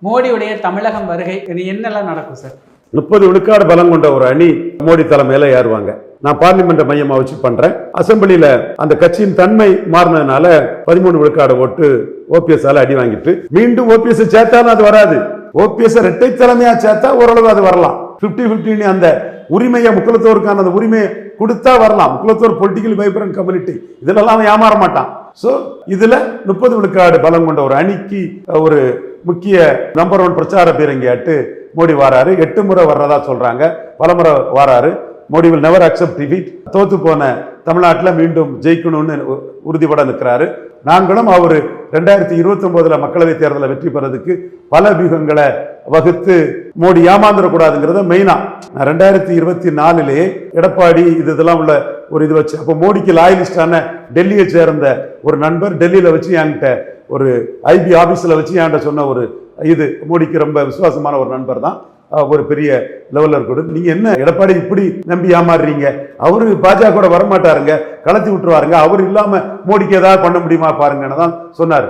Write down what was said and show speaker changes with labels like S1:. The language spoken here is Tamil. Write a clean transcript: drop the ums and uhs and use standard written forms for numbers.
S1: மோடியுடைய தமிழகம் வருகை இது என்னெல்லாம் நடக்கும் சார்?
S2: 30 விழுக்காடு பலம் கொண்ட ஒரு அணி மோடி தலைமையில ஏறுவாங்க. நான் பார்லிமெண்ட் மையமா வச்சு பண்றேன். அசம்பிளியில அந்த கட்சியின் தன்மை மாறினதுனால 13 விழுக்காடு ஓட்டு ஓபிஎஸ் ஆல அடி வாங்கிட்டு மீண்டும் ஓபிஎஸ் சேர்த்தாலும் அது வராது. ஓபிஎஸ் இரட்டை தலைமையா சேர்த்தா ஓரளவு அது வரலாம். 50-50 அந்த உரிமையை முக்குலத்தோருக்கான அந்த உரிமையை கொடுத்தா வரலாம். முக்குலத்தோர் பொலிட்டிக்கல் வைப்ரண்ட் கம்யூனிட்டி இதெல்லாம் அவன் ஏமாற மாட்டான். சோ இதுல 30 விழுக்காடு பலம் கொண்ட ஒரு அணிக்கு ஒரு முக்கிய நம்பர் 1 பிரச்சார பீரங்கியாட்டு மோடி வாராரு. 8 முறை வர்றதா சொல்றாங்க, பல முறை வாராரு. Modi will never accept defeat. தோத்து போன தமிழ்நாட்டில் மீண்டும் ஜெயிக்கணும்னு உறுதிபட நிற்கிறாரு. நாங்களும் அவர் 2029 மக்களவை தேர்தலில் வெற்றி பெறதுக்கு பல வியூகங்களை வகுத்து மோடி ஏமாந்துடக்கூடாதுங்கிறத மெயினா 2024 எடப்பாடி இதெல்லாம் உள்ள ஒரு இது வச்சு அப்போ மோடிக்கு லாயலிஸ்டான டெல்லியை சேர்ந்த ஒரு நண்பர் டெல்லியில வச்சு என்கிட்ட ஒரு ஐபி ஆபீஸ்ல வச்சு என்கிட்ட சொன்ன ஒரு இது மோடிக்கு ரொம்ப விசுவாசமான ஒரு நண்பர் தான். ஒரு பெரிய லெவல்ல இருக்கணும். நீங்க என்ன எடப்பாடி இப்படி நம்பி ஏமாறுறீங்க? அவரு பாஜக கூட வரமாட்டாருங்க, கலத்தி விட்டுருவாருங்க, அவர் இல்லாம மோடிக்கு ஏதாவது பண்ண முடியுமா பாருங்கன்னு தான் சொன்னாரு.